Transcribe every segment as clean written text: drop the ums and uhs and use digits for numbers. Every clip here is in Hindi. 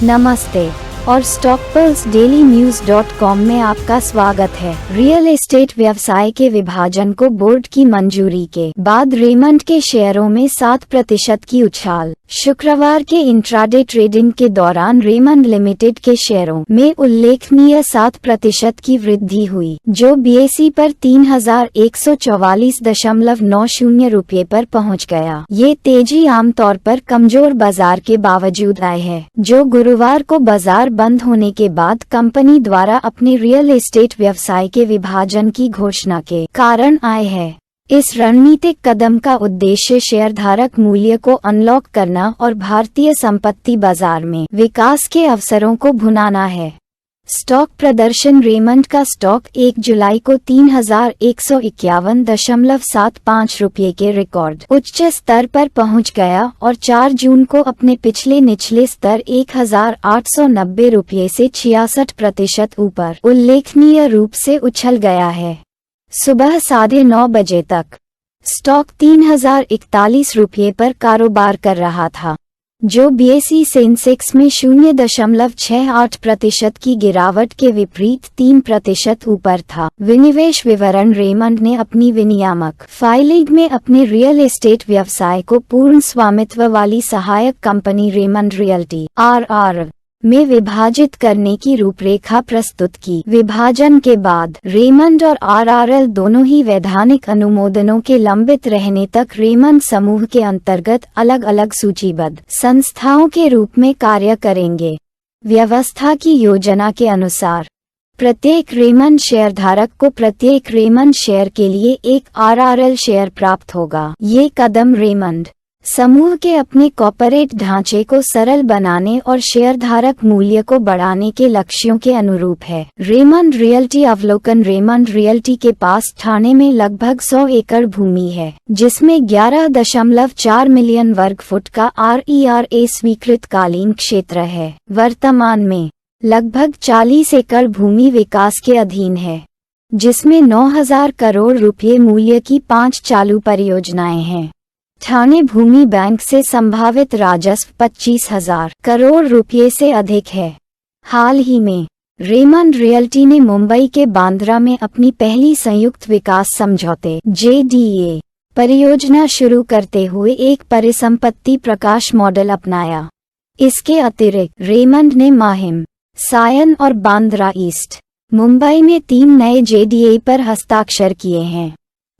नमस्ते और stockpulse-dailynews.com में आपका स्वागत है। रियल एस्टेट व्यवसाय के विभाजन को बोर्ड की मंजूरी के बाद रेमंड के शेयरों में 7% की उछाल। शुक्रवार के इंट्राडे ट्रेडिंग के दौरान रेमंड लिमिटेड के शेयरों में उल्लेखनीय 7% की वृद्धि हुई, जो बीएसई पर 3144.90 रुपये पर पहुंच गया। ये तेजी आमतौर पर कमजोर बाजार के बावजूद आई है, जो गुरुवार को बाजार बंद होने के बाद कंपनी द्वारा अपने रियल एस्टेट व्यवसाय के विभाजन की घोषणा के कारण आए है। इस रणनीतिक कदम का उद्देश्य शेयरधारक मूल्य को अनलॉक करना और भारतीय संपत्ति बाजार में विकास के अवसरों को भुनाना है। स्टॉक प्रदर्शन। रेमंड का स्टॉक 1 जुलाई को 3151.75 रुपये के रिकॉर्ड उच्च स्तर पर पहुंच गया और 4 जून को अपने पिछले निचले स्तर 1890 रुपये से 66% ऊपर उल्लेखनीय रूप से उछल गया है। सुबह 9:30 बजे तक स्टॉक 3041 रुपये पर कारोबार कर रहा था, जो बीएसई सेंसेक्स में 0.68% की गिरावट के विपरीत 3% ऊपर था। विनिवेश विवरण। रेमंड ने अपनी विनियामक फाइलिंग में अपने रियल एस्टेट व्यवसाय को पूर्ण स्वामित्व वाली सहायक कंपनी रेमंड रियल्टी (RR) में विभाजित करने की रूपरेखा प्रस्तुत की। विभाजन के बाद रेमंड और RRL दोनों ही वैधानिक अनुमोदनों के लंबित रहने तक रेमंड समूह के अंतर्गत अलग अलग सूचीबद्ध संस्थाओं के रूप में कार्य करेंगे। व्यवस्था की योजना के अनुसार प्रत्येक रेमंड शेयरधारक को प्रत्येक रेमंड शेयर के लिए एक RRL शेयर प्राप्त होगा। ये कदम रेमंड समूह के अपने कॉर्पोरेट ढांचे को सरल बनाने और शेयरधारक मूल्य को बढ़ाने के लक्ष्यों के अनुरूप है। रेमंड रियल्टी अवलोकन। रेमंड रियल्टी के पास ठाणे में लगभग 100 एकड़ भूमि है, जिसमें 11.4 मिलियन वर्ग फुट का RERA स्वीकृत कालीन क्षेत्र है। वर्तमान में लगभग 40 एकड़ भूमि विकास के अधीन है, जिसमें 9,000 करोड़ रुपये मूल्य की 5 चालू परियोजनाएं हैं। ठाणे भूमि बैंक से संभावित राजस्व 25,000 करोड़ रुपये से अधिक है। हाल ही में रेमंड रियल्टी ने मुंबई के बांद्रा में अपनी पहली संयुक्त विकास समझौते JDA परियोजना शुरू करते हुए एक परिसंपत्ति प्रकाश मॉडल अपनाया। इसके अतिरिक्त रेमंड ने माहिम, सायन और बांद्रा ईस्ट मुंबई में 3 नए JDA पर हस्ताक्षर किए हैं।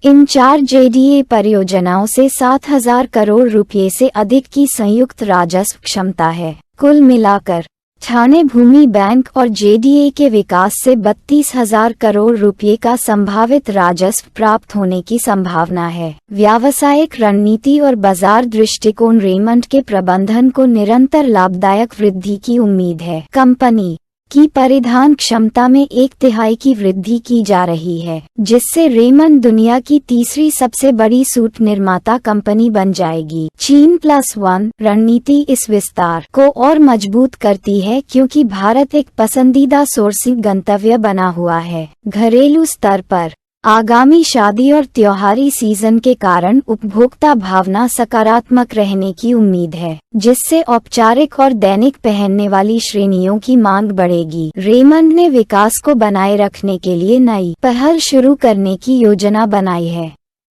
इन 4 JDA परियोजनाओं से 7,000 करोड़ रुपये से अधिक की संयुक्त राजस्व क्षमता है। कुल मिलाकर ठाणे भूमि बैंक और JDA के विकास से 32,000 करोड़ रुपये का संभावित राजस्व प्राप्त होने की संभावना है। व्यावसायिक रणनीति और बाजार दृष्टिकोण। रेमंड के प्रबंधन को निरंतर लाभदायक वृद्धि की उम्मीद है। कंपनी की परिधान क्षमता में 1/3 की वृद्धि की जा रही है, जिससे रेमंड दुनिया की तीसरी सबसे बड़ी सूट निर्माता कंपनी बन जाएगी। China+1 रणनीति इस विस्तार को और मजबूत करती है, क्योंकि भारत एक पसंदीदा सोर्सिंग गंतव्य बना हुआ है। घरेलू स्तर पर आगामी शादी और त्योहारी सीजन के कारण उपभोक्ता भावना सकारात्मक रहने की उम्मीद है, जिससे औपचारिक और दैनिक पहनने वाली श्रेणियों की मांग बढ़ेगी। रेमंड ने विकास को बनाए रखने के लिए नई पहल शुरू करने की योजना बनाई है,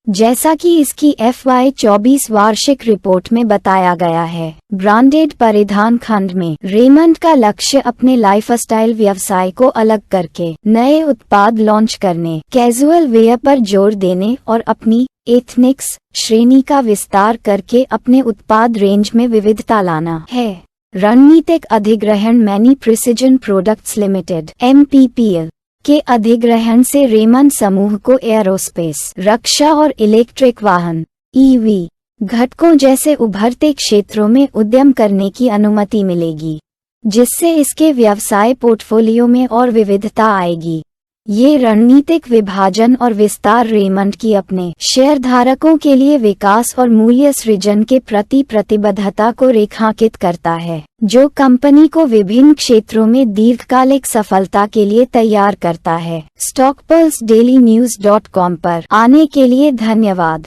जैसा कि इसकी FY24 वार्षिक रिपोर्ट में बताया गया है। ब्रांडेड परिधान खंड में रेमंड का लक्ष्य अपने लाइफस्टाइल व्यवसाय को अलग करके नए उत्पाद लॉन्च करने, कैजुअल वेयर पर जोर देने और अपनी एथनिक्स श्रेणी का विस्तार करके अपने उत्पाद रेंज में विविधता लाना है। रणनीतिक अधिग्रहण। Many precision products limited MPPL के अधिग्रहण से रेमंड समूह को एयरोस्पेस, रक्षा और इलेक्ट्रिक वाहन EV घटकों जैसे उभरते क्षेत्रों में उद्यम करने की अनुमति मिलेगी, जिससे इसके व्यवसाय पोर्टफोलियो में और विविधता आएगी। ये रणनीतिक विभाजन और विस्तार रेमंड की अपने शेयरधारकों के लिए विकास और मूल्य सृजन के प्रति प्रतिबद्धता को रेखांकित करता है, जो कंपनी को विभिन्न क्षेत्रों में दीर्घकालिक सफलता के लिए तैयार करता है। stockpulse-dailynews.com पर आने के लिए धन्यवाद।